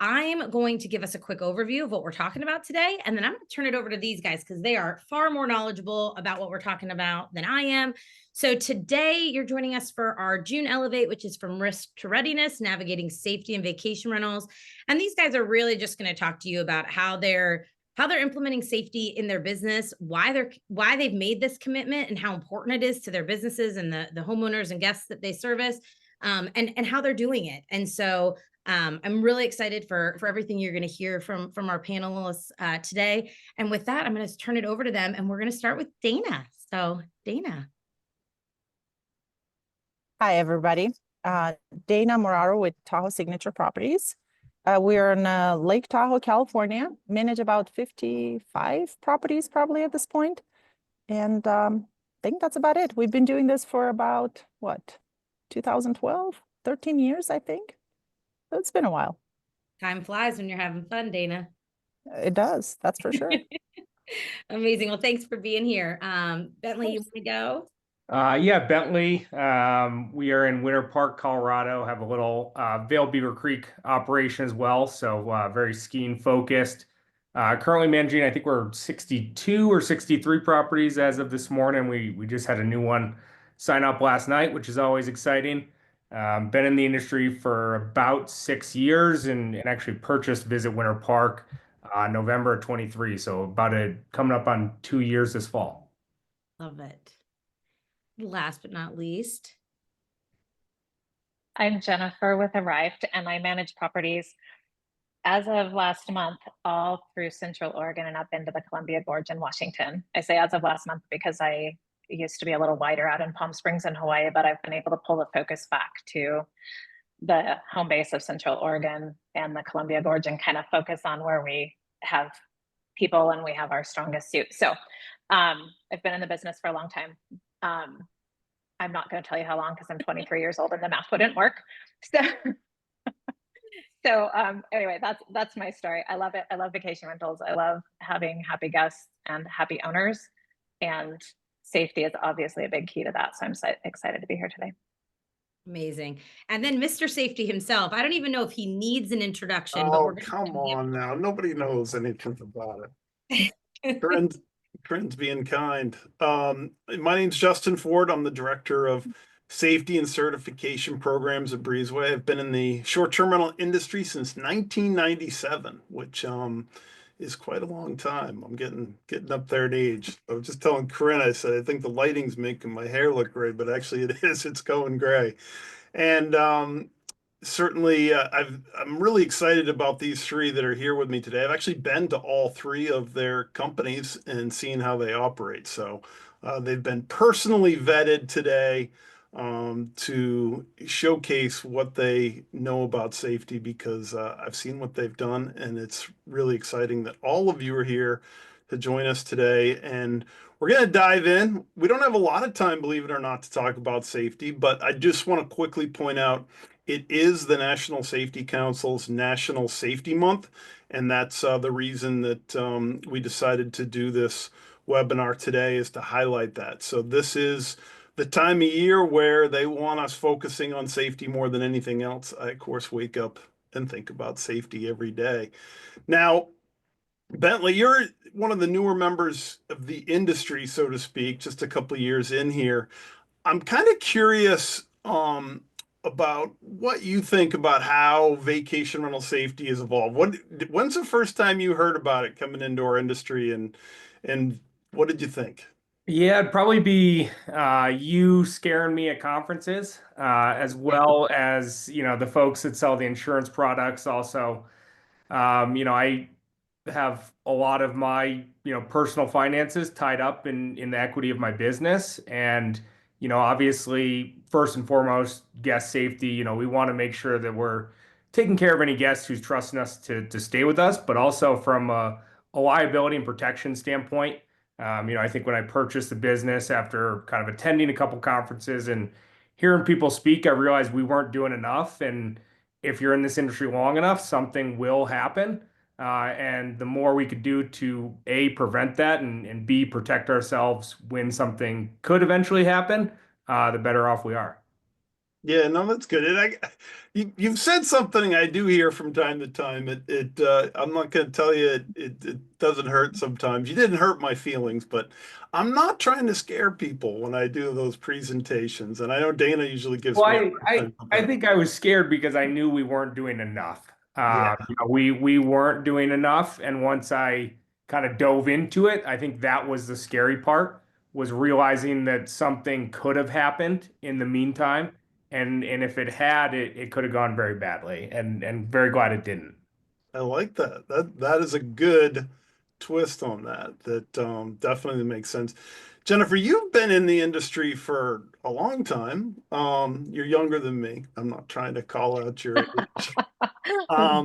I'm going to give us a quick overview of what we're talking about today, and then I'm going to turn it over to these guys because they are far more knowledgeable about what we're talking about than I am. So today you're joining us for our June Elevate, which is from risk to readiness, navigating safety and vacation rentals. And these guys are really just going to talk to you about how they're implementing safety in their business, why they've made this commitment, and how important it is to their businesses and the homeowners and guests that they service, and how they're doing it. And so I'm really excited for everything you're going to hear from our panelists today. And with that, I'm going to turn it over to them, and we're going to start with Dana. So Dana. Hi, everybody. Dana Moraru with Tahoe Signature Properties. We are in Lake Tahoe, California, manage about 55 properties probably at this point. And I think that's about it. We've been doing this for about, 2012, 13 years, I think. So it's been a while. Time flies when you're having fun, Dana. It does, that's for sure. Amazing. Well, thanks for being here. Bentley, you want to go? Yeah, Bentley. We are in Winter Park, Colorado, have a little Vail Beaver Creek operation as well. So very skiing focused. Currently managing, I think we're 62 or 63 properties as of this morning. We just had a new one sign up last night, which is always exciting. Been in the industry for about 6 years and actually purchased Visit Winter Park November 23. So coming up on 2 years this fall. Love it. Last but not least, I'm Jennifer with Arrived, and I manage properties as of last month all through Central Oregon and up into the Columbia Gorge in Washington. I say as of last month because I used to be a little wider out in Palm Springs and Hawaii, but I've been able to pull the focus back to the home base of Central Oregon and the Columbia Gorge and kind of focus on where we have people and we have our strongest suit. So I've been in the business for a long time. I'm not going to tell you how long because I'm 23 years old and the math wouldn't work. So anyway, that's my story. I love it. I love vacation rentals. I love having happy guests and happy owners, and safety is obviously a big key to that. So I'm excited to be here today. Amazing. And then Mr. Safety himself. I don't even know if he needs an introduction. Oh, but we're come on now. Nobody knows anything about it. Friends being kind. My name's Justin Ford. I'm the director of safety and certification programs at Breezeway. I've been in the short-term rental industry since 1997, which is quite a long time. I'm getting up there in age. I was just telling Corinne, I said, I think the lighting's making my hair look gray, but actually it is. It's going gray. And certainly, I'm really excited about these three that are here with me today. I've actually been to all three of their companies and seen how they operate. So they've been personally vetted today to showcase what they know about safety, because I've seen what they've done, and it's really exciting that all of you are here to join us today. And we're going to dive in. We don't have a lot of time, believe it or not, to talk about safety, but I just want to quickly point out it is the National Safety Council's National Safety Month, and that's the reason that we decided to do this webinar today, is to highlight that. So this is the time of year where they want us focusing on safety more than anything else. I, of course, wake up and think about safety every day. Now, Bentley, you're one of the newer members of the industry, so to speak, just a couple of years in here. I'm kind of curious about what you think about how vacation rental safety has evolved. When's the first time you heard about it coming into our industry, and what did you think? Yeah, it'd probably be you scaring me at conferences, as well as, the folks that sell the insurance products also. I have a lot of my, personal finances tied up in the equity of my business. And, obviously, first and foremost, guest safety. We want to make sure that we're taking care of any guest who's trusting us to stay with us, but also from a liability and protection standpoint. I think when I purchased the business after kind of attending a couple conferences and hearing people speak, I realized we weren't doing enough. And if you're in this industry long enough, something will happen. And the more we could do to A, prevent that, and B, protect ourselves when something could eventually happen, the better off we are. Yeah, no, that's good. You've said something I do hear from time to time. I'm not going to tell you it doesn't hurt sometimes. You didn't hurt my feelings, but I'm not trying to scare people when I do those presentations. And I know Dana usually gives Well, me a I, hard I, time I about think I was scared because I knew we weren't doing enough. Yeah. We weren't doing enough, and once I kind of dove into it, I think that was the scary part, was realizing that something could have happened in the meantime, and if it had, it could have gone very badly, and very glad it didn't. I like that. That is a good twist on that. That definitely makes sense. Jennifer, you've been in the industry for a long time. You're younger than me. I'm not trying to call out your age.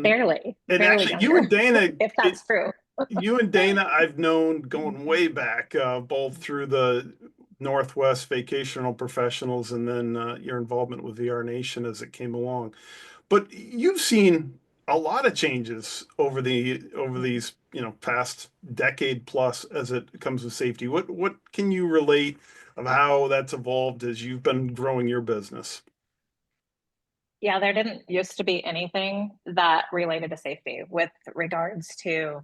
Barely, And barely actually, you younger, and Dana, if that's true. you and Dana, I've known going way back, both through the Northwest Vacational Professionals and then your involvement with VR Nation as it came along. But you've seen a lot of changes over these, past decade plus as it comes to safety. What can you relate of how that's evolved as you've been growing your business? Yeah, there didn't used to be anything that related to safety with regards to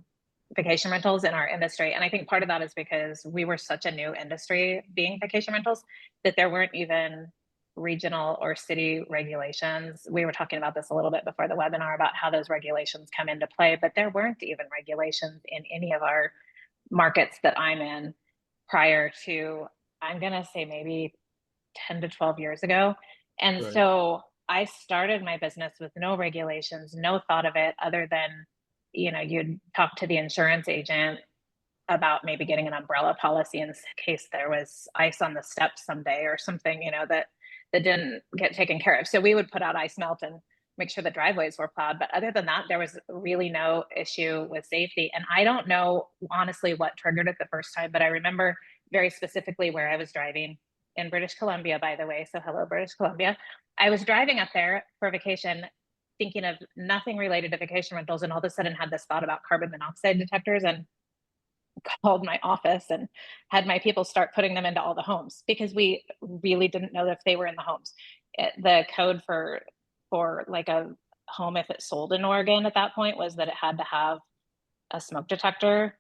vacation rentals in our industry. And I think part of that is because we were such a new industry being vacation rentals that there weren't even regional or city regulations. We were talking about this a little bit before the webinar about how those regulations come into play, but there weren't even regulations in any of our markets that I'm in prior to, I'm going to say maybe 10 to 12 years ago. And Right. so I started my business with no regulations, no thought of it other than, you'd talk to the insurance agent about maybe getting an umbrella policy in case there was ice on the steps someday or something, that didn't get taken care of. So we would put out ice melt and make sure the driveways were plowed. But other than that, there was really no issue with safety. And I don't know honestly what triggered it the first time, but I remember very specifically where I was driving in British Columbia, by the way. So hello, British Columbia. I was driving up there for vacation, thinking of nothing related to vacation rentals, and all of a sudden had this thought about carbon monoxide detectors and called my office and had my people start putting them into all the homes because we really didn't know if they were in the homes. The code for like a home, if it sold in Oregon at that point, was that it had to have a smoke detector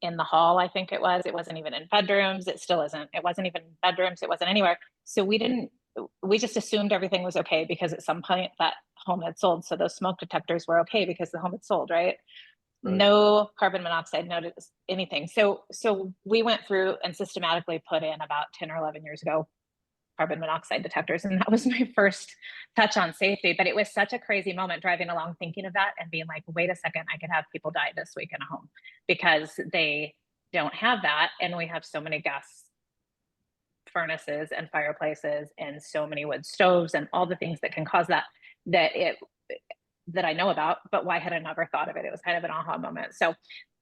in the hall. I think it wasn't even in bedrooms. It still isn't. It wasn't even in bedrooms. It wasn't anywhere. So we just assumed everything was okay because at some point that home had sold. So those smoke detectors were okay because the home had sold, right? Right. No carbon monoxide notice, anything. So we went through and systematically put in about 10 or 11 years ago carbon monoxide detectors, and that was my first touch on safety. But it was such a crazy moment driving along thinking of that and being like, wait a second, I could have people die this week in a home because they don't have that, and we have so many gas furnaces and fireplaces and so many wood stoves and all the things that can cause that that I know about, but why had I never thought of it? It was kind of an aha moment. So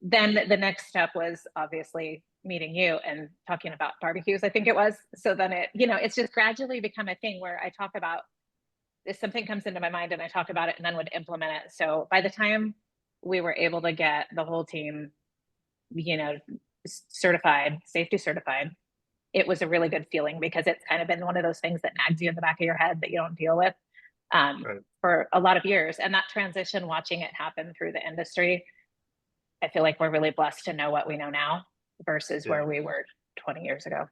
then the next step was obviously meeting you and talking about barbecues, I think it was. So then it's just gradually become a thing where I talk about, if something comes into my mind and I talk about it and then would implement it. So by the time we were able to get the whole team, certified, safety certified, it was a really good feeling because it's kind of been one of those things that nags you in the back of your head that you don't deal with. Right. For a lot of years. And that transition, watching it happen through the industry, I feel like we're really blessed to know what we know now versus where we were 20 years ago.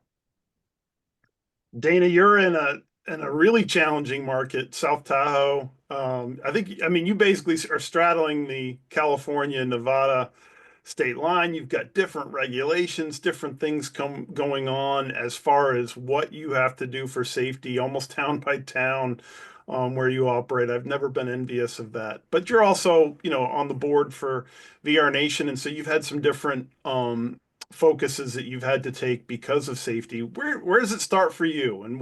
Dana, you're in a really challenging market, South Tahoe. I mean, you basically are straddling the California, Nevada state line. You've got different regulations, different things going on as far as what you have to do for safety, almost town by town, where you operate. I've never been envious of that. But you're also, on the board for VR Nation, and so you've had some different focuses that you've had to take because of safety. Where does it start for you, and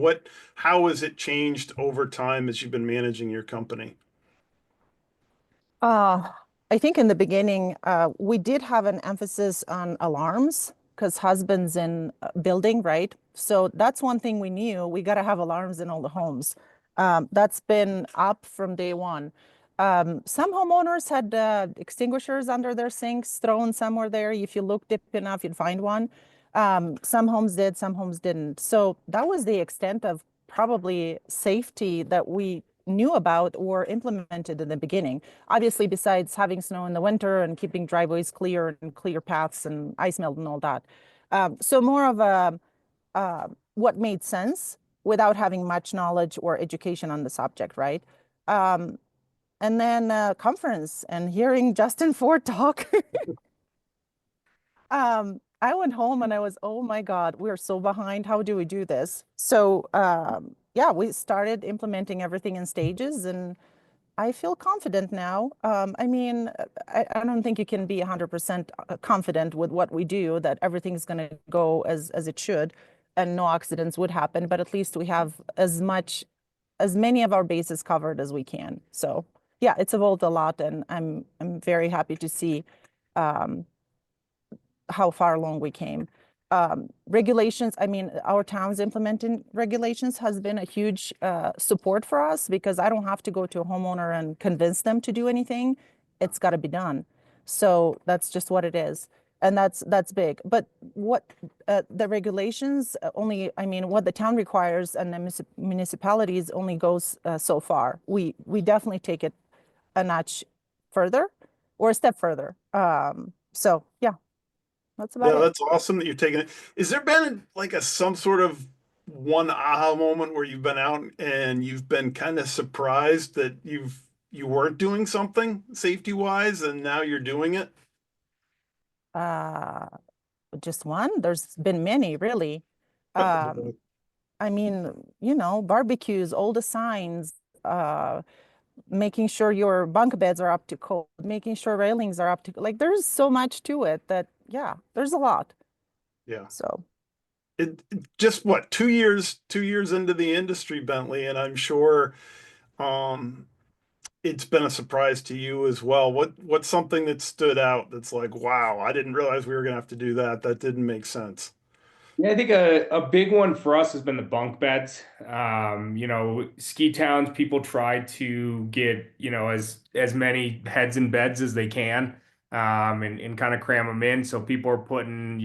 how has it changed over time as you've been managing your company? I think in the beginning, we did have an emphasis on alarms because husband's in building, right? So that's one thing we knew. We got to have alarms in all the homes. That's been up from day one. Some homeowners had extinguishers under their sinks thrown somewhere there. If you look deep enough, you'd find one. Some homes did, some homes didn't. So that was the extent of probably safety that we knew about or implemented in the beginning. Obviously, besides having snow in the winter and keeping driveways clear and clear paths and ice melt and all that. So more of a what made sense without having much knowledge or education on the subject, right? And then conference and hearing Justin Ford talk. I went home and I was, oh my God, we're so behind. How do we do this? So yeah, we started implementing everything in stages, and I feel confident now. I mean, I don't think you can be 100% confident with what we do, that everything's going to go as it should and no accidents would happen, but at least we have as many of our bases covered as we can. So yeah, it's evolved a lot, and I'm very happy to see how far along we came. Regulations, I mean, our town's implementing regulations has been a huge support for us, because I don't have to go to a homeowner and convince them to do anything. It's got to be done. So that's just what it is. And that's big. But what the regulations only, I mean, what the town requires and the municipalities only goes so far. We definitely take it a notch further or a step further. So yeah. That's about Yeah, it. that's awesome that you're taking it. Is there been like some sort of one aha moment where you've been out and you've been kind of surprised that you weren't doing something safety wise and now you're doing it? Uh, just one. There's been many, really. I mean, barbecues, all the signs, making sure your bunk beds are up to code, making sure railings are up to, like, there's so much to it that, yeah, there's a lot. Yeah. So Just what, 2 years into the industry, Bentley, and I'm sure um it's been a surprise to you as well. What's something that stood out that's like, wow, I didn't realize we were gonna have to do that. That didn't make sense. Yeah, I think a big one for us has been the bunk beds. Ski towns, people try to get, as many heads in beds as they can, and kind of cram them in. So people are putting,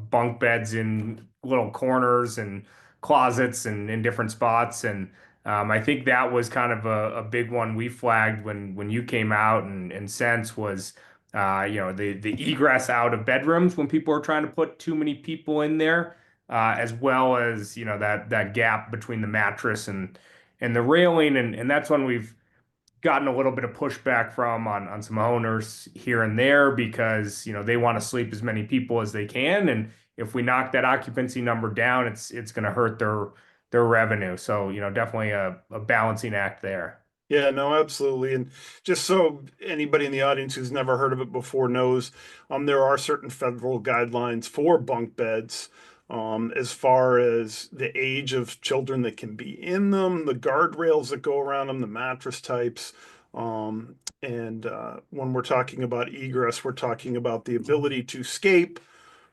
bunk beds in little corners and closets and in different spots. And I think that was kind of a big one we flagged when you came out and Sense was the egress out of bedrooms when people are trying to put too many people in there, as well as that gap between the mattress and the railing, and that's when we've gotten a little bit of pushback from on some owners here and there, because they want to sleep as many people as they can, and if we knock that occupancy number down, it's going to hurt their revenue. So definitely a balancing act there. Yeah, no, absolutely. And just so anybody in the audience who's never heard of it before knows, there are certain federal guidelines for bunk beds, as far as the age of children that can be in them, the guardrails that go around them, the mattress types. And when we're talking about egress, we're talking about the ability to escape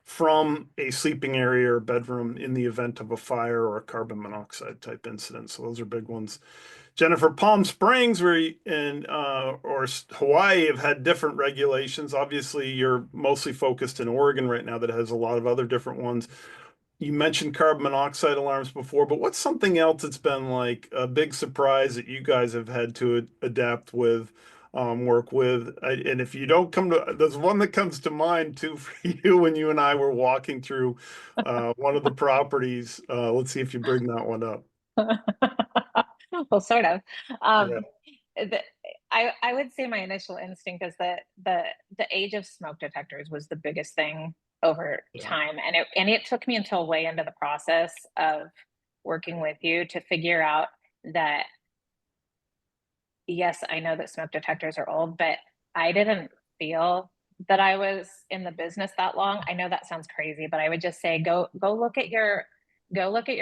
from a sleeping area or bedroom in the event of a fire or a carbon monoxide type incident. So those are big ones. Jennifer, Palm Springs or Hawaii have had different regulations. Obviously, you're mostly focused in Oregon right now that has a lot of other different ones. You mentioned carbon monoxide alarms before, but what's something else that's been like a big surprise that you guys have had to adapt with, work with? And if you don't come to, there's one that comes to mind too for you when you and I were walking through one of the properties. Let's see if you bring that one up. Well, sort of. Yeah. The, I would say my initial instinct is that the age of smoke detectors was the biggest thing over time, and it took me until way into the process of working with you to figure out that, yes, I know that smoke detectors are old, but I didn't feel that I was in the business that long. I know that sounds crazy, but I would just say go look at your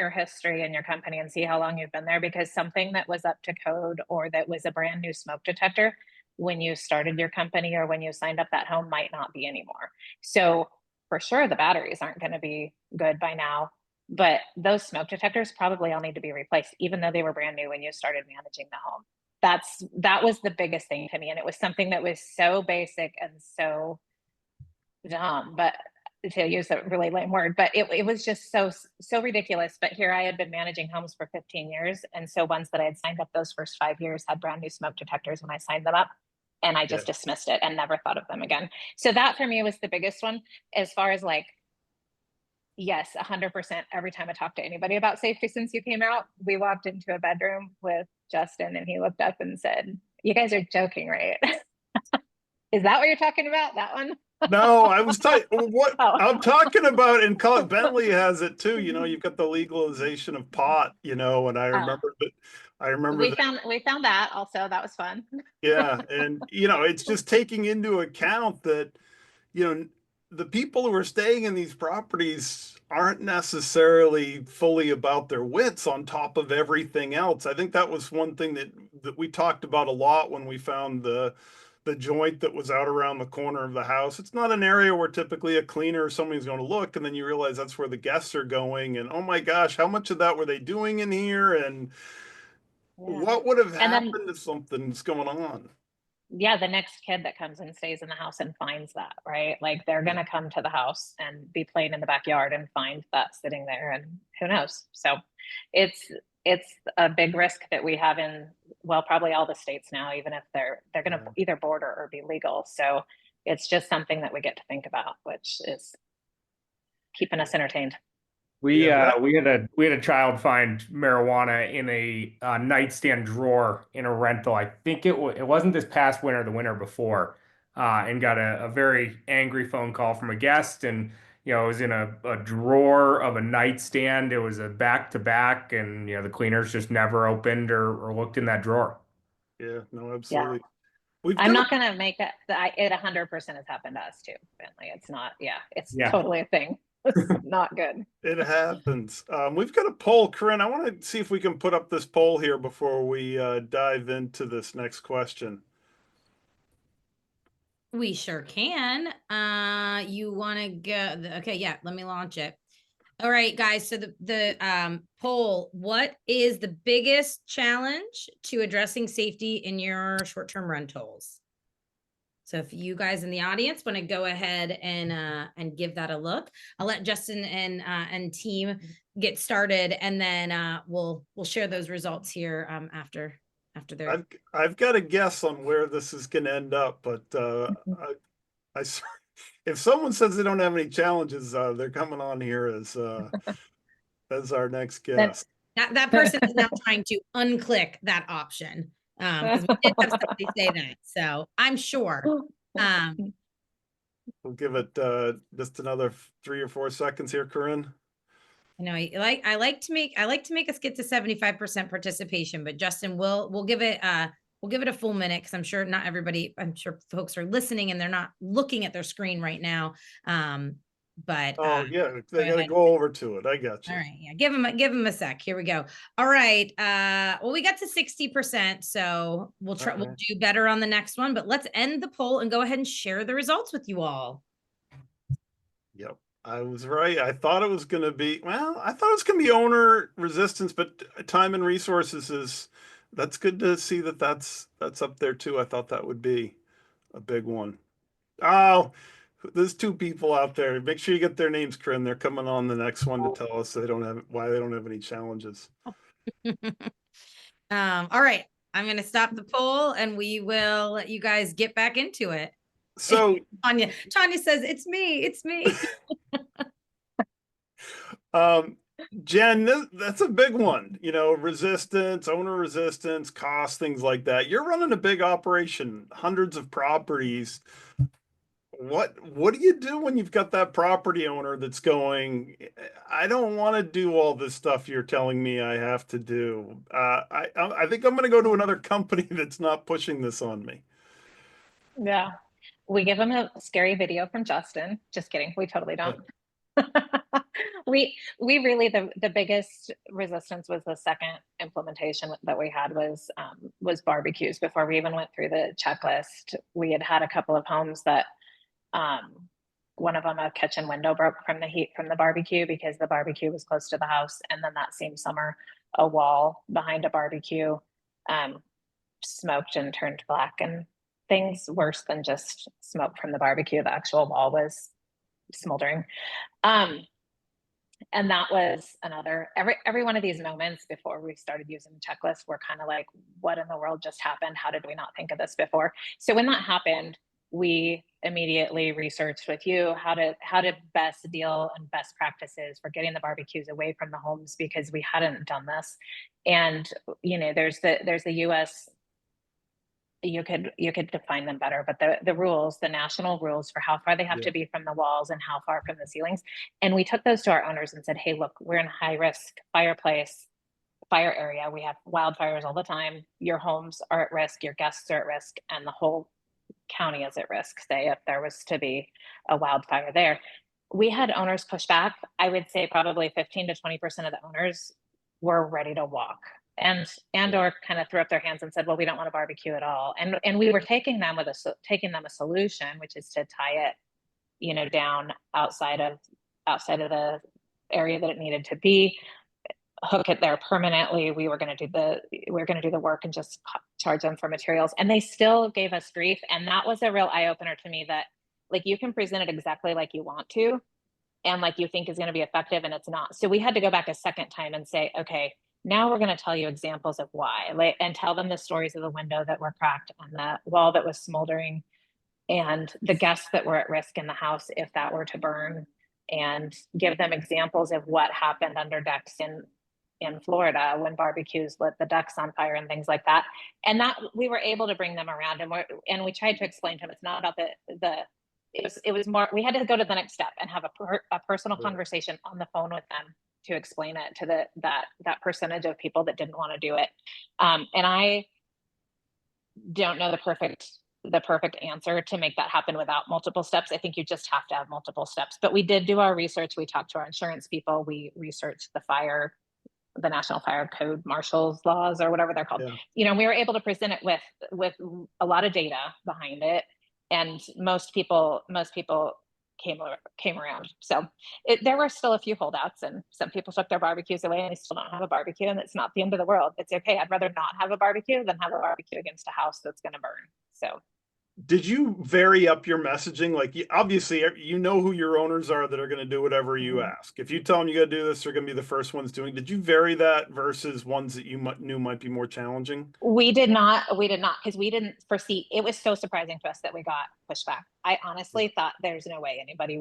history in your company and see how long you've been there, because something that was up to code or that was a brand new smoke detector when you started your company or when you signed up that home might not be anymore. So for sure the batteries aren't going to be good by now, but those smoke detectors probably all need to be replaced even though they were brand new when you started managing the home. That was the biggest thing to me, and it was something that was so basic and so dumb, but to use a really lame word, but it was just so ridiculous. But here I had been managing homes for 15 years. And so ones that I had signed up those first 5 years had brand new smoke detectors when I signed them up. And I just dismissed it and never thought of them again. So that for me was the biggest one. As far as like, yes, 100%. Every time I talk to anybody about safety since you came out, we walked into a bedroom with Justin and he looked up and said, "You guys are joking, right?" Is that what you're talking about? That one? No, I was talking what Oh. I'm talking about in college. Bentley has it too. You know, you've got the legalization of pot, you know, and I remember that We found that also. That was fun. yeah, and you know, it's just taking into account that, you know, the people who are staying in these properties aren't necessarily fully about their wits on top of everything else. I think that was one thing that we talked about a lot when we found the joint that was out around the corner of the house. It's not an area where typically a cleaner or somebody's going to look, and then you realize that's where the guests are going, and oh my gosh, how much of that were they doing in here, and what would have And then, happened if something's going on? yeah, the next kid that comes and stays in the house and finds that, right? Like they're going to come to the house and be playing in the backyard and find that sitting there, and who knows? So it's a big risk that we have in, well, probably all the states now, even if they're going to either border or be legal. So it's just something that we get to think about, which is keeping us entertained. We had a child find marijuana in a nightstand drawer in a rental. I think it wasn't this past winter, the winter before, and got a very angry phone call from a guest. And you know, it was in a drawer of a nightstand. It was a back to back, and you know, the cleaners just never opened or looked in that drawer. Yeah, no, absolutely. I'm not going to make it 100% has happened to us too, Bentley. It's not, it's totally a thing. It's not good. It happens. We've got a poll, Corinne. I want to see if we can put up this poll here before we dive into this next question. We sure can. You want to go? Okay, yeah. Let me launch it. All right, guys. So the poll: what is the biggest challenge to addressing safety in your short-term rentals? So if you guys in the audience want to go ahead and give that a look, I'll let Justin and team get started, and then we'll share those results here after they're. I've got a guess on where this is going to end up, but if someone says they don't have any challenges, they're coming on here as our next guest. That person is now trying to unclick that option. Because we did have somebody say that, so I'm sure. We'll give it just another 3 or 4 seconds here, Corinne. You know, I like to make us get to 75% participation, but Justin, we'll give it a full minute, because I'm sure folks are listening and they're not looking at their screen right now. But yeah, they gotta go over to it. I got you. All right, yeah, give them a sec. Here we go. All right, well, we got to 60%, so we'll do better on the next one, but let's end the poll and go ahead and share the results with you all. Yep, I was right. I thought it was going to be, owner resistance, but time and resources that's good to see that's up there too. I thought that would be a big one. Oh, there's 2 people out there. Make sure you get their names, Corinne. They're coming on the next one to tell us why they don't have any challenges. All right, I'm going to stop the poll and we will let you guys get back into it. So Tanya says, it's me. Jen, that's a big one. You know, resistance, owner resistance, cost, things like that. You're running a big operation, hundreds of properties. What do you do when you've got that property owner that's going, I don't want to do all this stuff you're telling me I have to do. I think I'm going to go to another company that's not pushing this on me. Yeah. We give them a scary video from Justin. Just kidding. We totally don't. We really, the biggest resistance was the second implementation that we had was barbecues. Before we even went through the checklist, we had a couple of homes that one of them, a kitchen window broke from the heat from the barbecue, because the barbecue was close to the house. And then that same summer, a wall behind a barbecue smoked and turned black, and things worse than just smoke from the barbecue. The actual wall was smoldering. And that was another, every one of these moments before we started using the checklist were kind of like, what in the world just happened? How did we not think of this before? So when that happened, we immediately researched with you how to best deal and best practices for getting the barbecues away from the homes, because we hadn't done this. And there's the US, you could define them better, but the rules, the national rules for how far they have to be from the walls and how far from the ceilings. And we took those to our owners and said, hey, look, we're in a high risk fire area. We have wildfires all the time. Your homes are at risk, your guests are at risk, and the whole county is at risk, say, if there was to be a wildfire there. We had owners push back. I would say probably 15 to 20% of the owners were ready to walk and or kind of threw up their hands and said, well, we don't want to barbecue at all. And we were taking them a solution, which is to tie it, down outside of the area that it needed to be, hook it there permanently. We were going to do the work and just charge them for materials. And they still gave us grief. And that was a real eye opener to me, that like, you can present it exactly like you want to, and like you think is going to be effective, and it's not. So we had to go back a second time and say, okay, now we're going to tell you examples of why, and tell them the stories of the window that were cracked and the wall that was smoldering and the guests that were at risk in the house if that were to burn, and give them examples of what happened under decks in Florida when barbecues lit the decks on fire and things like that. And that we were able to bring them around, and we tried to explain to them it's not about it was more, we had to go to the next step and have a personal conversation on the phone with them to explain it to that percentage of people that didn't want to do it. And I don't know the perfect answer to make that happen without multiple steps. I think you just have to have multiple steps. But we did do our research. We talked to our insurance people. We researched the National Fire Code Marshals laws, or whatever they're called. Yeah. We were able to present it with a lot of data behind it. And most people came around. So there were still a few holdouts, and some people took their barbecues away and they still don't have a barbecue, and it's not the end of the world. It's okay. I'd rather not have a barbecue than have a barbecue against a house that's going to burn. So did you vary up your messaging? Like, obviously, you know who your owners are that are going to do whatever you ask. If you tell them you got to do this, they're going to be the first ones doing. Did you vary that versus ones that you knew might be more challenging? We did not, because we didn't foresee. It was so surprising to us that we got pushback. I honestly thought there's no way anybody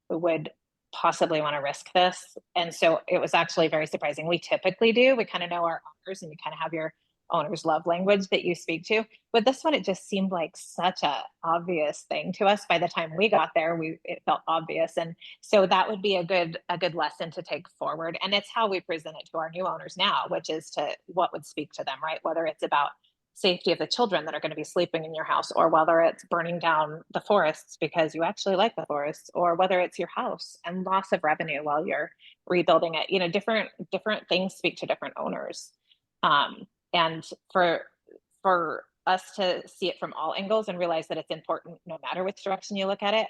would possibly want to risk this, and so it was actually very surprising. We typically do. We kind of know our owners, and you kind of have your owner's love language that you speak to, but this one, it just seemed like such a obvious thing to us. By the time we got there, it felt obvious, and so that would be a good lesson to take forward. And it's how we present it to our new owners now, which is to what would speak to them, right? Whether it's about safety of the children that are going to be sleeping in your house, or whether it's burning down the forests because you actually like the forests, or whether it's your house and loss of revenue while you're rebuilding it. Different things speak to different owners. And for us to see it from all angles and realize that it's important no matter which direction you look at it,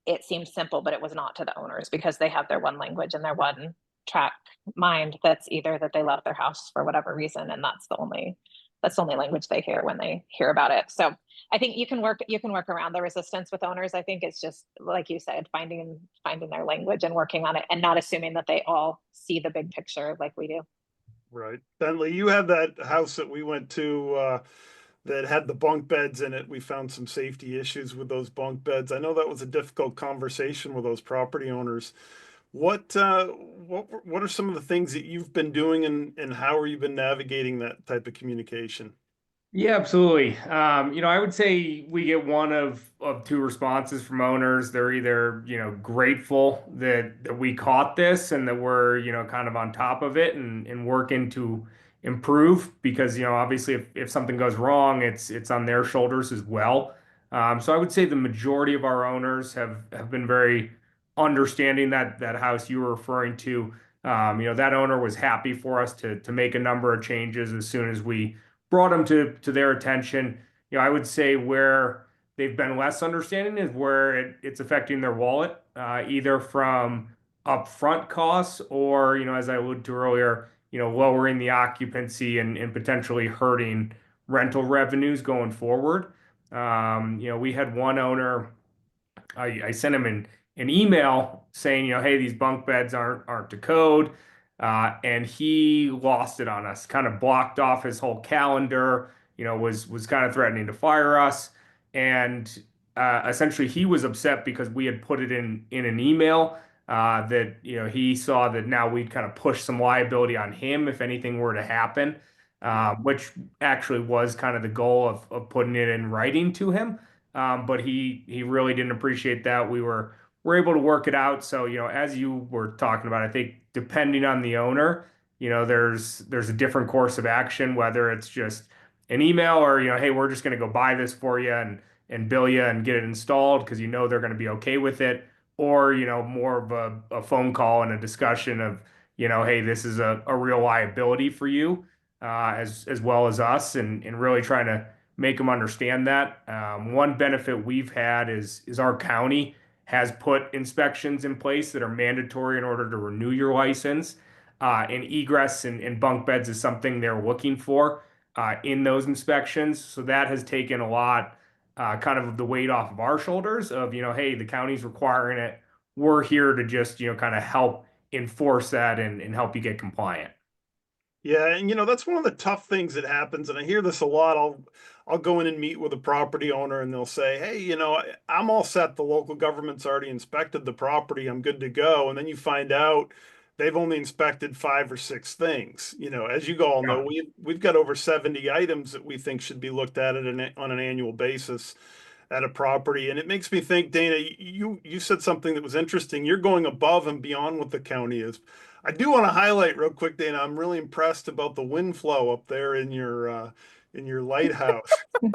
it seems simple, but it was not to the owners, because they have their one language and their one track mind that's either that they love their house for whatever reason, and that's the only language they hear when they hear about it. So I think you can work around the resistance with owners. I think it's just, like you said, finding their language and working on it, and not assuming that they all see the big picture like we do. Right. Bentley, you had that house that we went to that had the bunk beds in it. We found some safety issues with those bunk beds. I know that was a difficult conversation with those property owners. What are some of the things that you've been doing, and how are you been navigating that type of communication? Yeah, absolutely. I would say we get one of two responses from owners. They're either, grateful that we caught this and that we're, kind of on top of it and working to improve, because, obviously if something goes wrong, it's on their shoulders as well. So I would say the majority of our owners have been very understanding. That house you were referring to, that owner was happy for us to make a number of changes as soon as we brought them to their attention. I would say where they've been less understanding is where it's affecting their wallet, either from upfront costs or, as I alluded to earlier, lowering the occupancy and potentially hurting rental revenues going forward. We had one owner I sent him an email saying, hey, these bunk beds aren't to code. And he lost it on us, kind of blocked off his whole calendar, was kind of threatening to fire us. And essentially he was upset because we had put it in an email that, he saw that now we'd kind of push some liability on him if anything were to happen, which actually was kind of the goal of putting it in writing to him. But he really didn't appreciate that. We're able to work it out. So, as you were talking about, I think depending on the owner, there's a different course of action, whether it's just an email or, hey, we're just going to go buy this for you and bill you and get it installed because they're going to be okay with it. Or, more of a phone call and a discussion of, hey, this is a real liability for you, as well as us, and really trying to make them understand that. One benefit we've had is our county has put inspections in place that are mandatory in order to renew your license. And egress and bunk beds is something they're looking for in those inspections. So that has taken a lot kind of the weight off of our shoulders of, hey, the county's requiring it. We're here to just, kind of help enforce that and help you get compliant. Yeah, and that's one of the tough things that happens, and I hear this a lot. I'll go in and meet with a property owner, and they'll say, "Hey, I'm all set. The local government's already inspected the property. I'm good to go." And then you find out they've only inspected 5 or 6 things. As you all know, we've got over 70 items that we think should be looked at on an annual basis at a property. And it makes me think, Dana, you said something that was interesting. You're going above and beyond what the county is. I do want to highlight real quick, Dana, I'm really impressed about the wind flow up there in your lighthouse. I'm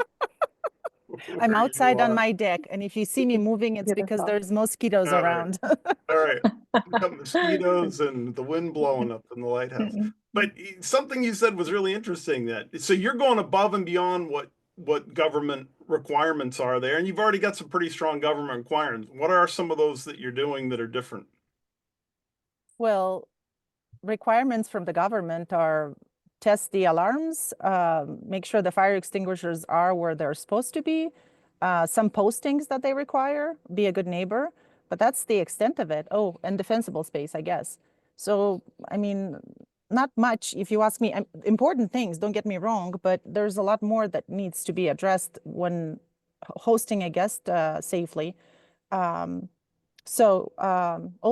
where you outside on are. my deck, and if you see me moving, it's because Beautiful. there's mosquitoes All right. around. All right. We got mosquitoes and the wind blowing up in the lighthouse. But something you said was really interesting, so you're going above and beyond what government requirements are there, and you've already got some pretty strong government requirements. What are some of those that you're doing that are different? Well, requirements from the government are test the alarms, make sure the fire extinguishers are where they're supposed to be, some postings that they require, be a good neighbor, but that's the extent of it. Oh, and defensible space, I guess. So, I mean, not much, if you ask me. Important things, don't get me wrong, but there's a lot more that needs to be addressed when hosting a guest safely. All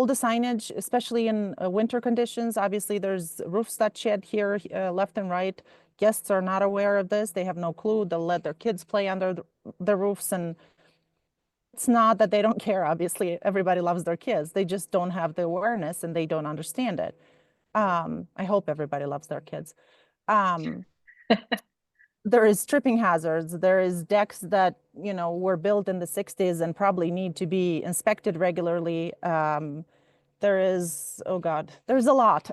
the signage, especially in winter conditions, obviously there's roofs that shed here left and right. Guests are not aware of this. They have no clue. They'll let their kids play under the roofs, and it's not that they don't care. Obviously, everybody loves their kids. They just don't have the awareness and they don't understand it. I hope everybody loves their kids. There is tripping hazards. There is decks that, were built in the 60s and probably need to be inspected regularly. There is, oh God, there's a lot.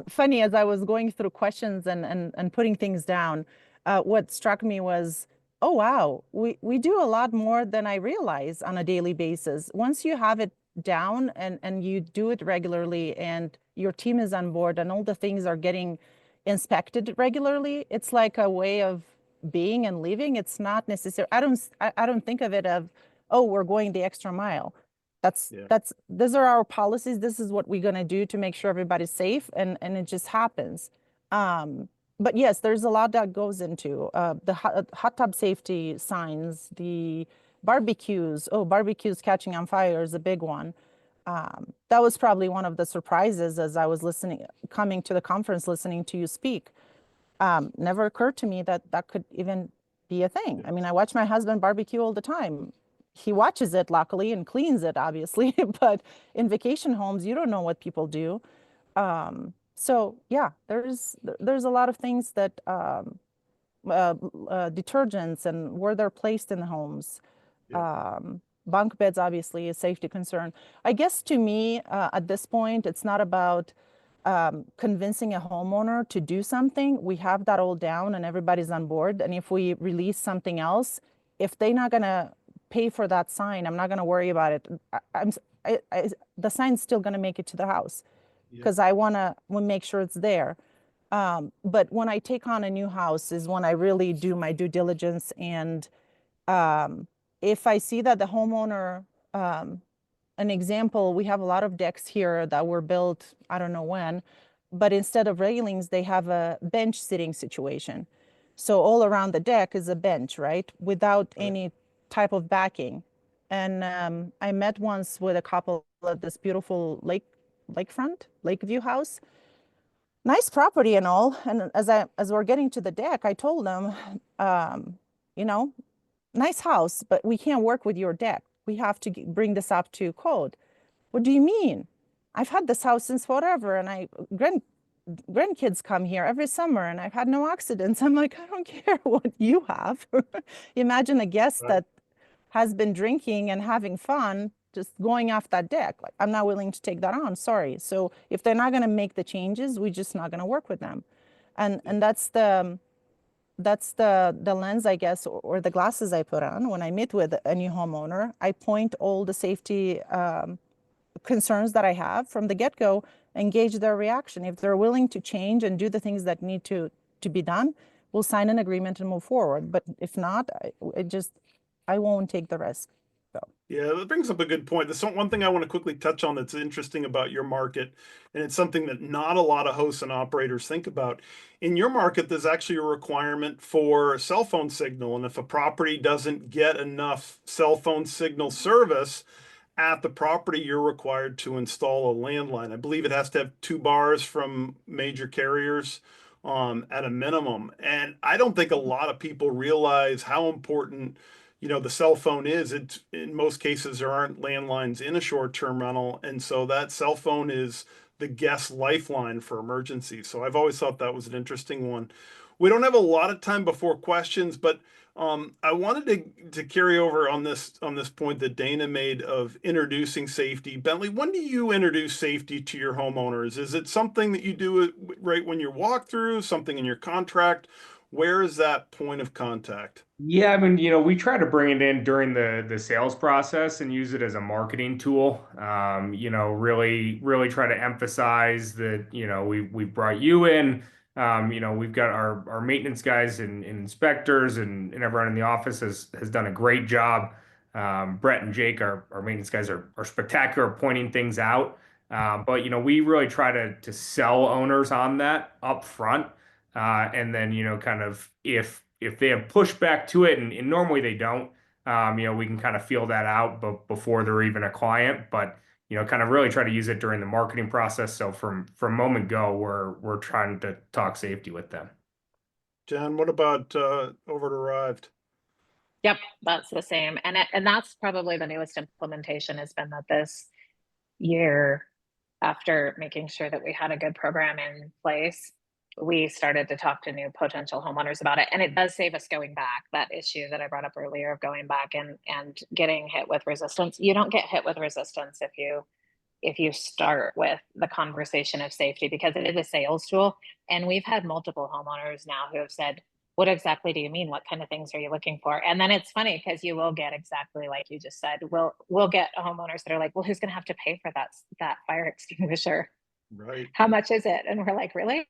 Funny, as I was going through questions and putting things down, what struck me was, oh, wow, we do a lot more than I realize on a daily basis. Once you have it down and you do it regularly and your team is on board and all the things are getting inspected regularly, it's like a way of being and living. It's not necessary. I don't think of it of, oh, we're going the extra mile. These are our policies. This is what we're going to do to make sure everybody's safe, and it just happens. But yes, there's a lot that goes into the hot tub safety signs, the barbecues. Oh, barbecues catching on fire is a big one. That was probably one of the surprises as I was coming to the conference, listening to you speak. Never occurred to me that could even be a thing. I mean, I watch my husband barbecue all the time. He watches it, luckily, and cleans it, obviously. But in vacation homes, you don't know what people do. So yeah, there's a lot of things that detergents and where they're placed in the homes. Bunk beds, obviously, a safety concern. I guess to me, at this point, it's not about convincing a homeowner to do something. We have that all down and everybody's on board. And if we release something else, if they're not gonna pay for that sign, I'm not gonna worry about it. The sign's still gonna make it to the house because I wanna make sure it's there. But when I take on a new house is when I really do my due diligence, and if I see that the homeowner, an example, we have a lot of decks here that were built, I don't know when, but instead of railings, they have a bench sitting situation. So all around the deck is a bench, right? Without any type of backing. And I met once with a couple at this beautiful lakeview house. Nice property and all. And as we're getting to the deck, I told them, you know, nice house, but we can't work with your deck. We have to bring this up to code. What do you mean? I've had this house since forever, and grandkids come here every summer, and I've had no accidents. I'm like, I don't care what you have. Imagine a guest that has been drinking and having fun just going off that deck. Like, I'm not willing to take that on, sorry. So if they're not gonna make the changes, we're just not gonna work with them. And that's the lens, I guess, or the glasses I put on when I meet with a new homeowner. I point all the safety concerns that I have from the get-go, engage their reaction. If they're willing to change and do the things that need to be done, we'll sign an agreement and move forward. But if not, I won't take the risk. So. Yeah, that brings up a good point. There's one thing I want to quickly touch on that's interesting about your market, and it's something that not a lot of hosts and operators think about. In your market, there's actually a requirement for cell phone signal, and if a property doesn't get enough cell phone signal service at the property, you're required to install a landline. I believe it has to have 2 bars from major carriers at a minimum. And I don't think a lot of people realize how important the cell phone is. It's, in most cases, there aren't landlines in a short-term rental, and so that cell phone is the guest lifeline for emergencies. So I've always thought that was an interesting one. We don't have a lot of time before questions, but I wanted to carry over on this point that Dana made of introducing safety. Bentley, when do you introduce safety to your homeowners? Is it something that you do right when you walk through, something in your contract? Where is that point of contact? Yeah, I mean, we try to bring it in during the sales process and use it as a marketing tool. Really try to emphasize that, we've brought you in. We've got our maintenance guys and inspectors and everyone in the office has done a great job. Brett and Jake, our maintenance guys, are spectacular at pointing things out. But we really try to sell owners on that up front. And then, kind of if they have pushback to it, and normally they don't, we can kind of feel that out before they're even a client, but, kind of really try to use it during the marketing process. So from moment go, we're trying to talk safety with them. Jen, what about over at Arrived? Yep, that's the same. And that's probably the newest implementation has been that this year, after making sure that we had a good program in place, we started to talk to new potential homeowners about it. And it does save us going back, that issue that I brought up earlier of going back and getting hit with resistance. You don't get hit with resistance if you start with the conversation of safety, because it is a sales tool. And we've had multiple homeowners now who have said, what exactly do you mean? What kind of things are you looking for? And then it's funny because you will get exactly like you just said. We'll get homeowners that are like, well, who's going to have to pay for that fire extinguisher? Right. How much is it? And we're like, really?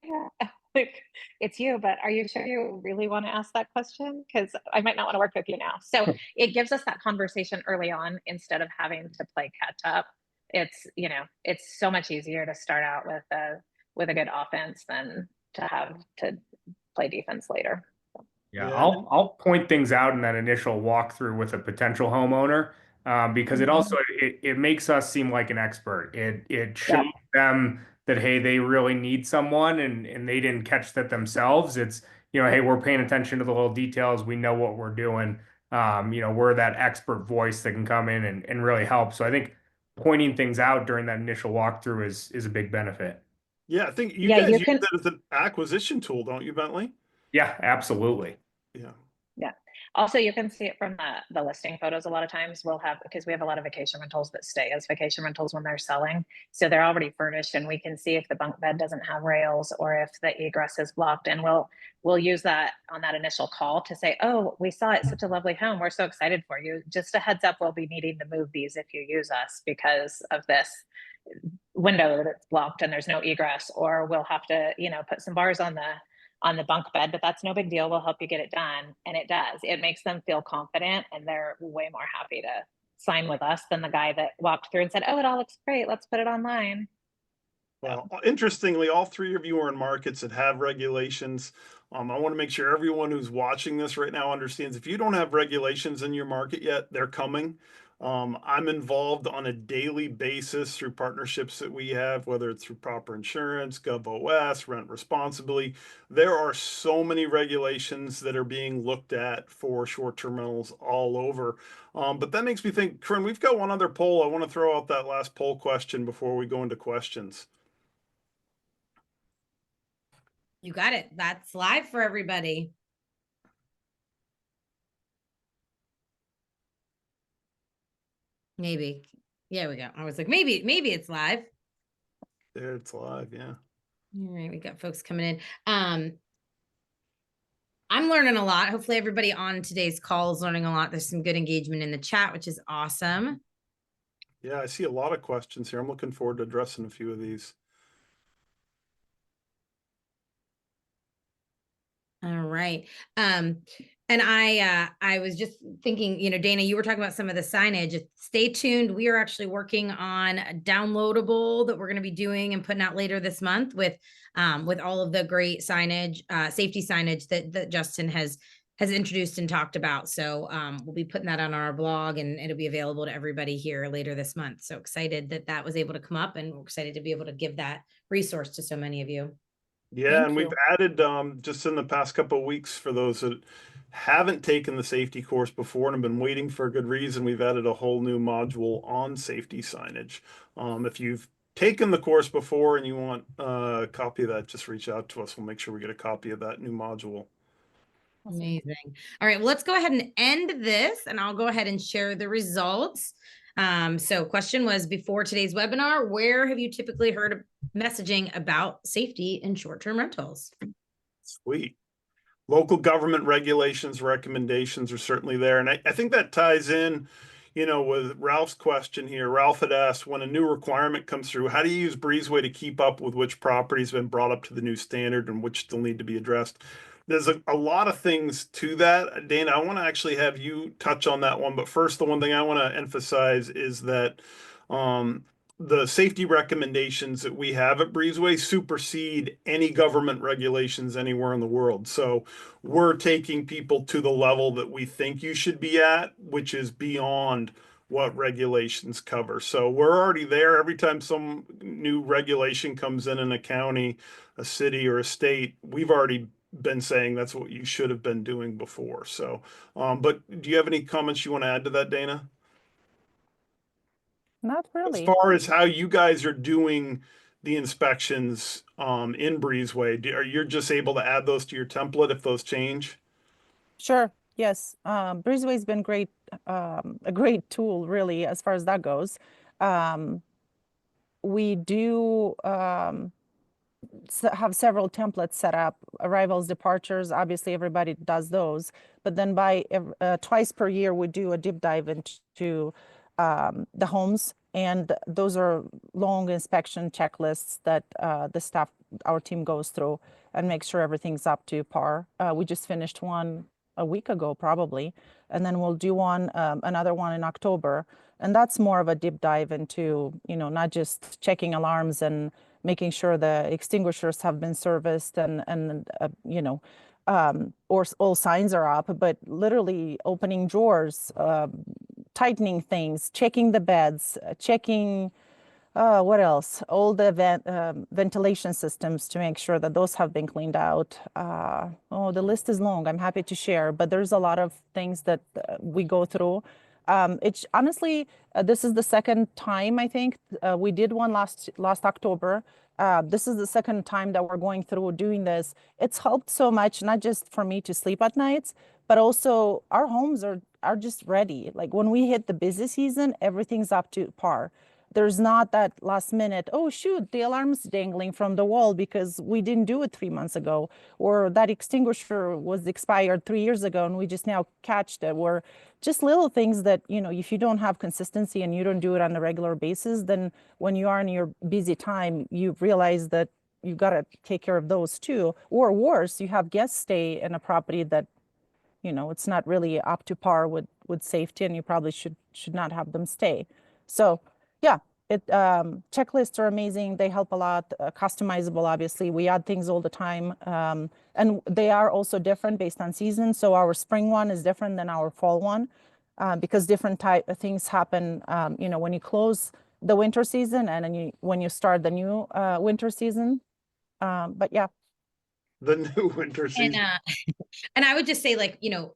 Yeah. Like, it's you, but are you sure you really want to ask that question? Because I might not want to work with you now. So it gives us that conversation early on instead of having to play catch up. It's so much easier to start out with a good offense than to have to play defense later. Yeah, I'll point things out in that initial walkthrough with a potential homeowner, because it also it makes us seem like an expert. It shows them that, hey, they really need someone and they didn't catch that themselves. It's, hey, we're paying attention to the little details. We know what we're doing. We're that expert voice that can come in and really help. So I think pointing things out during that initial walkthrough is a big benefit. Yeah, I think you guys use that as an acquisition tool, don't you, Bentley? Yeah, absolutely. Yeah. Yeah. Also, you can see it from the listing photos. A lot of times because we have a lot of vacation rentals that stay as vacation rentals when they're selling. So they're already furnished, and we can see if the bunk bed doesn't have rails or if the egress is blocked. And we'll use that on that initial call to say, oh, we saw it's such a lovely home. We're so excited for you. Just a heads up, we'll be needing to move these if you use us because of this window that's blocked and there's no egress, or we'll have to, put some bars on on the bunk bed, but that's no big deal. We'll help you get it done. And it does. It makes them feel confident, and they're way more happy to sign with us than the guy that walked through and said, oh, it all looks great, let's put it online. Well, interestingly, all three of you are in markets that have regulations. I want to make sure everyone who's watching this right now understands if you don't have regulations in your market yet, they're coming. I'm involved on a daily basis through partnerships that we have, whether it's through proper insurance, GovOS, rent responsibly. There are so many regulations that are being looked at for short-term rentals all over. But that makes me think, Corinne, we've got one other poll. I want to throw out that last poll question before we go into questions. You got it. That's live for everybody. Maybe. Yeah, we go. I was like, maybe it's live. There, it's live, yeah. All right, we got folks coming in. I'm learning a lot. Hopefully everybody on today's call is learning a lot. There's some good engagement in the chat, which is awesome. Yeah, I see a lot of questions here. I'm looking forward to addressing a few of these. All right. And I was just thinking, Dana, you were talking about some of the signage. Stay tuned. We are actually working on a downloadable that we're going to be doing and putting out later this month with all of the great signage, safety signage that Justin has introduced and talked about. So we'll be putting that on our blog, and it'll be available to everybody here later this month. So excited that was able to come up, and we're excited to be able to give that resource to so many of you. Yeah, Thank and we've you. added just in the past couple of weeks, for those that haven't taken the safety course before and have been waiting for a good reason, we've added a whole new module on safety signage. If you've taken the course before and you want a copy of that, just reach out to us. We'll make sure we get a copy of that new module. Amazing. All right, well, let's go ahead and end this, and I'll go ahead and share the results. So question was, before today's webinar, where have you typically heard messaging about safety in short-term rentals? Sweet. Local government regulations, recommendations are certainly there. And I think that ties in, with Ralph's question here. Ralph had asked, when a new requirement comes through, how do you use Breezeway to keep up with which properties have been brought up to the new standard and which still need to be addressed? There's a lot of things to that. Dana, I want to actually have you touch on that one. But first, the one thing I want to emphasize is that the safety recommendations that we have at Breezeway supersede any government regulations anywhere in the world. So we're taking people to the level that we think you should be at, which is beyond what regulations cover. So we're already there. Every time some new regulation comes in a county, a city, or a state, we've already been saying that's what you should have been doing before. So, but do you have any comments you want to add to that, Dana? Not As really. far as how you guys are doing the inspections in Breezeway, are you just able to add those to your template if those change? Sure. Yes. Breezeway's been great, a great tool, really, as far as that goes. We do have several templates set up, arrivals, departures. Obviously, everybody does those. But then twice per year, we do a deep dive into the homes. And those are long inspection checklists that our team goes through and make sure everything's up to par. We just finished one a week ago, probably. And then we'll do another one in October. And that's more of a deep dive into, not just checking alarms and making sure the extinguishers have been serviced or all signs are up, but literally opening drawers, tightening things, checking the beds, checking what else? All the ventilation systems to make sure that those have been cleaned out. The list is long. I'm happy to share, but there's a lot of things that we go through. It's honestly, this is the second time, I think. We did one last October. This is the second time that we're going through doing this. It's helped so much, not just for me to sleep at nights, but also our homes are just ready. Like when we hit the busy season, everything's up to par. There's not that last minute, oh shoot, the alarm's dangling from the wall because we didn't do it 3 months ago, or that extinguisher was expired 3 years ago and we just now catched it. Or just little things that, if you don't have consistency and you don't do it on a regular basis, then when you are in your busy time, you realize that you got to take care of those too. Or worse, you have guests stay in a property that, you know, it's not really up to par with safety, and you probably should not have them stay. So yeah, checklists are amazing. They help a lot. Customizable, obviously. We add things all the time, and they are also different based on season. So our spring one is different than our fall one, because different type of things happen. You know, when you close the winter season and then when you start the new winter season. But yeah. The new winter season. And I would just say, like, you know,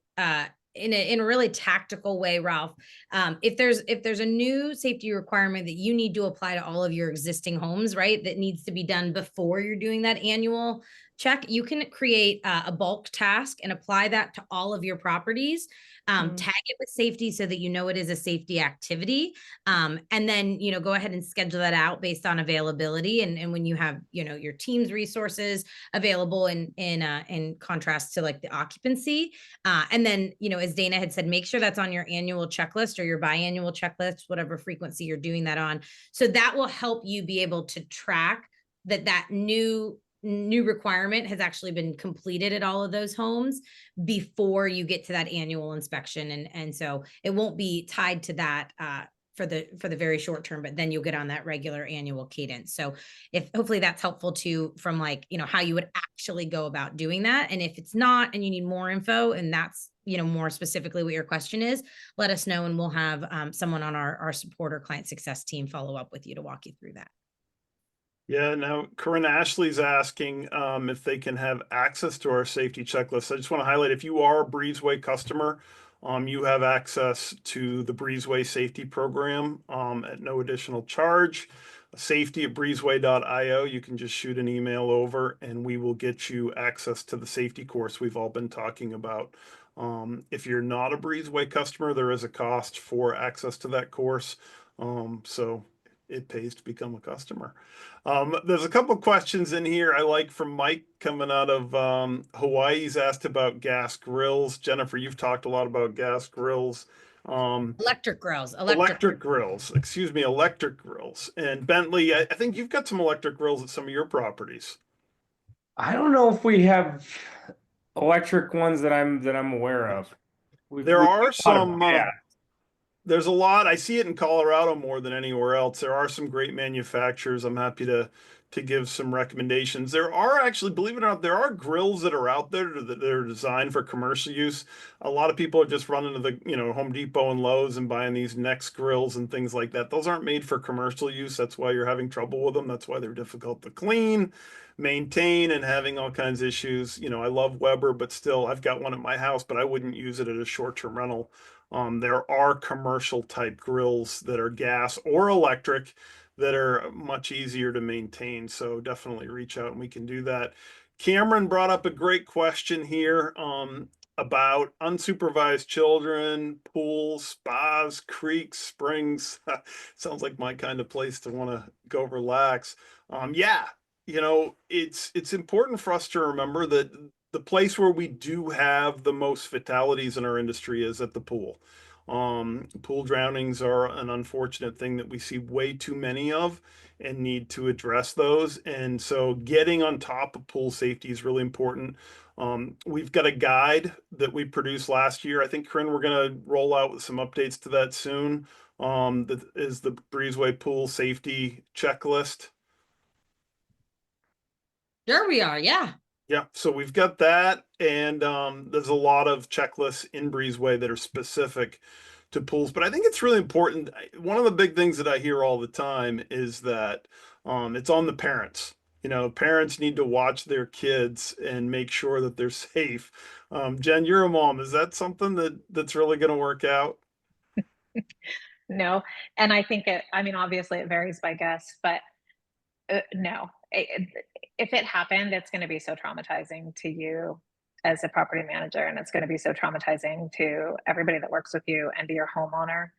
in a really tactical way, Ralph, if there's a new safety requirement that you need to apply to all of your existing homes, right, that needs to be done before you're doing that annual check, you can create a bulk task and apply that to all of your properties. Tag it with safety so that you know it is a safety activity. And then, you know, go ahead and schedule that out based on availability. And when you have, you know, your team's resources available in contrast to like the occupancy. And then, you know, as Dana had said, make sure that's on your annual checklist or your biannual checklist, whatever frequency you're doing that on. So that will help you be able to track that new requirement has actually been completed at all of those homes before you get to that annual inspection. And so it won't be tied to that for the very short term, but then you'll get on that regular annual cadence. So if hopefully that's helpful too, from like, you know, how you would actually go about doing that. And if it's not, and you need more info, and that's, you know, more specifically what your question is, let us know, and we'll have someone on our support or client success team follow up with you to walk you through that. Yeah, now Corinne Ashley's asking if they can have access to our safety checklist. I just want to highlight, if you are a Breezeway customer, you have access to the Breezeway safety program at no additional charge. Safety@breezeway.io. You can just shoot an email over and we will get you access to the safety course we've all been talking about. If you're not a Breezeway customer, there is a cost for access to that course. So it pays to become a customer. There's a couple questions in here I like from Mike coming out of Hawaii. He's asked about gas grills. Jennifer, you've talked a lot about gas grills. Electric grills. Electric grills. Excuse me, electric grills. And Bentley, I think you've got some electric grills at some of your properties. I don't know if we have electric ones that I'm aware of. There are some. Yeah. There's a lot. I see it in Colorado more than anywhere else. There are some great manufacturers. I'm happy to give some recommendations. There are actually, believe it or not, there are grills that are out there that are designed for commercial use. A lot of people are just running to the, you know, Home Depot and Lowe's and buying these Next grills and things like that. Those aren't made for commercial use. That's why you're having trouble with them. That's why they're difficult to clean, maintain, and having all kinds of issues. You know, I love Weber, but still, I've got one at my house, but I wouldn't use it as a short-term rental. There are commercial type grills that are gas or electric that are much easier to maintain. So definitely reach out and we can do that. Cameron brought up a great question here about unsupervised children, pools, spas, creeks, springs. Sounds like my kind of place to want to go relax. Yeah, you know, it's important for us to remember that the place where we do have the most fatalities in our industry is at the pool. Pool drownings are an unfortunate thing that we see way too many of and need to address those. And so getting on top of pool safety is really important. We've got a guide that we produced last year. I think, Corinne, we're going to roll out with some updates to that soon. That is the Breezeway pool safety checklist. Sure we are. Yeah. Yeah, so we've got that, and there's a lot of checklists in Breezeway that are specific to pools. But I think it's really important. One of the big things that I hear all the time is that it's on the parents. You know, parents need to watch their kids and make sure that they're safe. Jen, you're a mom. Is that something that's really going to work out? No, and I think I mean, obviously it varies by guest, but no. If it happened, it's going to be so traumatizing to you as a property manager, and it's going to be so traumatizing to everybody that works with you and to your homeowner,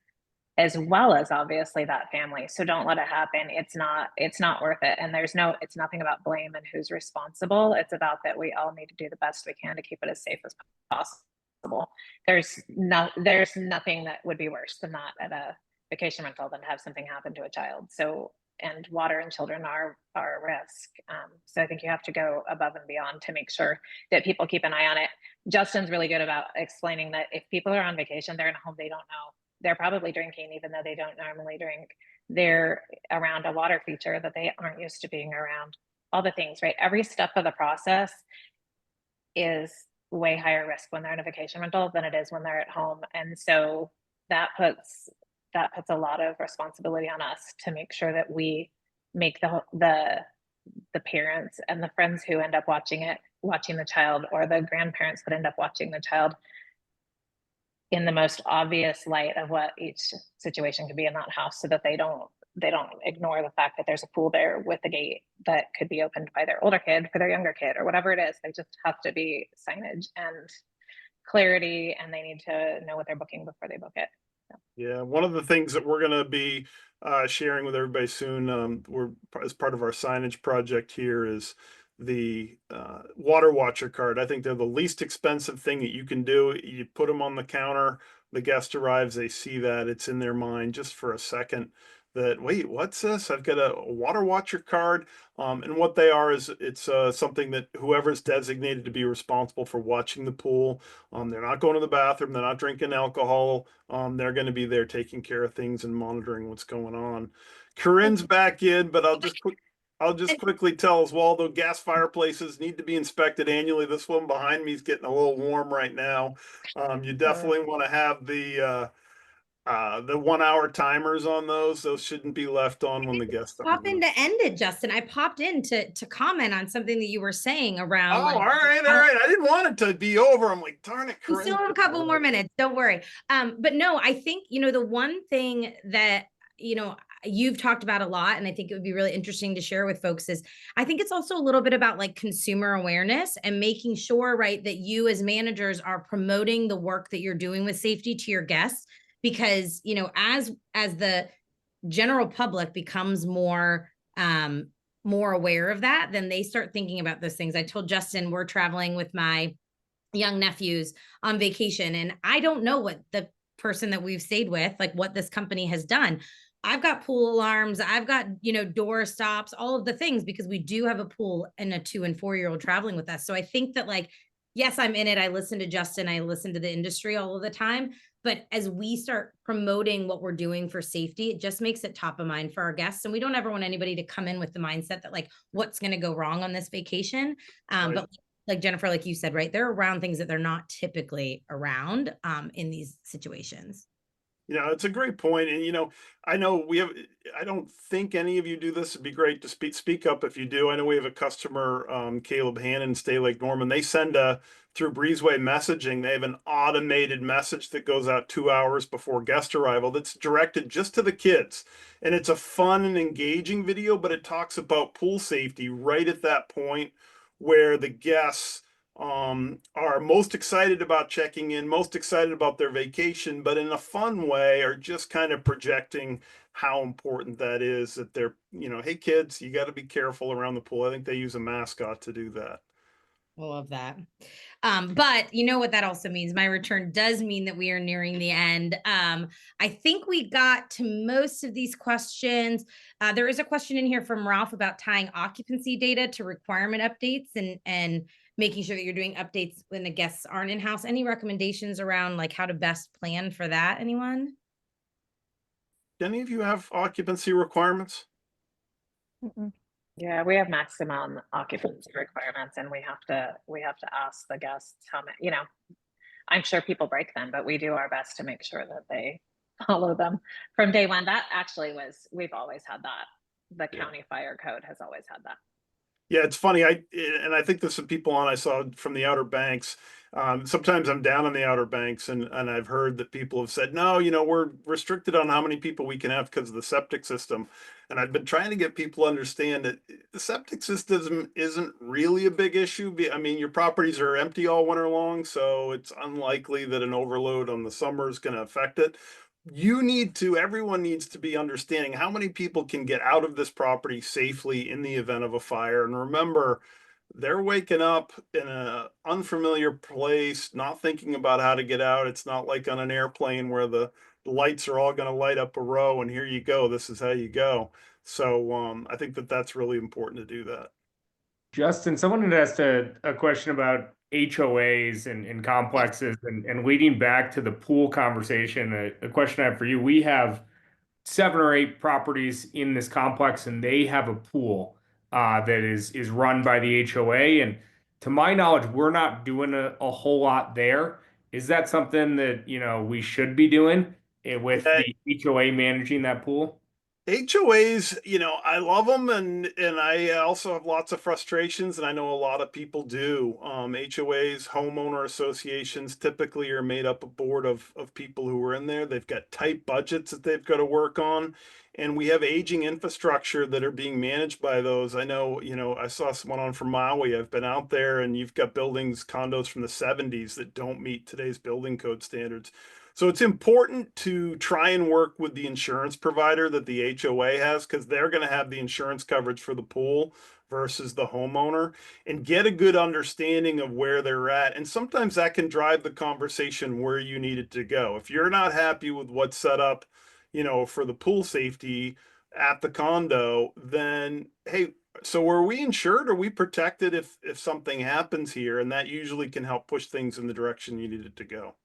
as well as obviously that family. So don't let it happen. It's not worth it. And it's nothing about blame and who's responsible. It's about that we all need to do the best we can to keep it as safe as possible. There's nothing that would be worse than that at a vacation rental than to have something happen to a child. So and water and children are a risk. So I think you have to go above and beyond to make sure that people keep an eye on it. Justin's really good about explaining that if people are on vacation, they're in a home they don't know, they're probably drinking even though they don't normally drink. They're around a water feature that they aren't used to being around. All the things, right? Every step of the process is way higher risk when they're in a vacation rental than it is when they're at home. And so that puts a lot of responsibility on us to make sure that we make the parents and the friends who end up watching the child, or the grandparents that end up watching the child, in the most obvious light of what each situation could be in that house, so that they don't ignore the fact that there's a pool there with a gate that could be opened by their older kid for their younger kid, or whatever it is. They just have to be signage and clarity, and they need to know what they're booking before they book it. So. Yeah, one of the things that we're going to be sharing with everybody soon, we're as part of our signage project here, is the water watcher card. I think they're the least expensive thing that you can do. You put them on the counter, the guest arrives, they see that, it's in their mind just for a second that, wait, what's this? I've got a water watcher card. And what they are is it's something that whoever's designated to be responsible for watching the pool, they're not going to the bathroom, they're not drinking alcohol, they're going to be there taking care of things and monitoring what's going on. Corinne's back in, but I'll just quickly tell as well, the gas fireplaces need to be inspected annually. This one behind me is getting a little warm right now. You definitely want to have the 1 hour timers on those. Those shouldn't be left on when the guests pop in to end it, Justin. I popped in to comment on something that you were saying around. Oh, all right. I didn't want it to be over. I'm like, darn it, We still have a couple more minutes. Don't worry. But no, I think, the one thing that, you've talked about a lot, and I think it would be really interesting to share with folks, is I think it's also a little bit about like consumer awareness and making sure, right, that you as managers are promoting the work that you're doing with safety to your guests, because, as the general public becomes more aware of that, then they start thinking about those things. I told Justin, we're traveling with my young nephews on vacation, and I don't know what the person that we've stayed with, like what this company has done. I've got pool alarms, I've got, door stops, all of the things, because we do have a pool and a 2 and 4 year old traveling with us. So I think that, like, yes, I'm in it. I listen to Justin, I listen to the industry all of the time, but as we start promoting what we're doing for safety, it just makes it top of mind for our guests. And we don't ever want anybody to come in with the mindset that, like, what's going to go wrong on this vacation. Right. But like Jennifer, like you said, right, they're around things that they're not typically around in these situations. It's a great point. And, I know I don't think any of you do this. It'd be great to speak up if you do. I know we have a customer, Caleb Hannon, Stay Lake Norman. They send through Breezeway messaging. They have an automated message that goes out 2 hours before guest arrival that's directed just to the kids. And it's a fun and engaging video, but it talks about pool safety right at that point where the guests are most excited about checking in, most excited about their vacation, but in a fun way are just kind of projecting how important that is, that they're, hey kids, you got to be careful around the pool. I think they use a mascot to do that. I love that. But you know what that also means? My return does mean that we are nearing the end. I think we got to most of these questions. There is a question in here from Ralph about tying occupancy data to requirement updates and making sure that you're doing updates when the guests aren't in-house. Any recommendations around like how to best plan for that, anyone? Do any of you have occupancy requirements? Mm-mm. Yeah, we have maximum occupancy requirements, and we have to ask the guests how many, I'm sure people break them, but we do our best to make sure that they follow them from day one. That actually we've always had that. The county fire code has always had that. Yeah, it's funny. I think there's some people I saw from the Outer Banks. Sometimes I'm down on the Outer Banks, and I've heard that people have said, no, we're restricted on how many people we can have because of the septic system. And I've been trying to get people to understand that the septic system isn't really a big issue. I mean, your properties are empty all winter long, so it's unlikely that an overload on the summer is going to affect it. Everyone needs to be understanding how many people can get out of this property safely in the event of a fire. And remember, they're waking up in a unfamiliar place, not thinking about how to get out. It's not like on an airplane where the lights are all going to light up a row and here you go. This is how you go. So I think that that's really important to do that. Justin, someone had asked a question about HOAs and complexes and leading back to the pool conversation, a question I have for you. We have 7 or 8 properties in this complex and they have a pool that is run by the HOA. And to my knowledge, we're not doing a whole lot there. Is that something that, you know, we should be doing with Yeah, the HOA managing that pool? HOAs, you know, I love them and I also have lots of frustrations and I know a lot of people do. HOAs, homeowner associations typically are made up a board of people who are in there. They've got tight budgets that they've got to work on. And we have aging infrastructure that are being managed by those. I know, you know, I saw someone on from Maui. I've been out there and you've got buildings, condos from the 70s that don't meet today's building code standards. So it's important to try and work with the insurance provider that the HOA has because they're going to have the insurance coverage for the pool versus the homeowner and get a good understanding of where they're at. And sometimes that can drive the conversation where you need it to go. If you're not happy with what's set up, you know, for the pool safety at the condo, then hey, so are we insured? Are we protected if something happens here? And that usually can help push things in the direction you need it to go.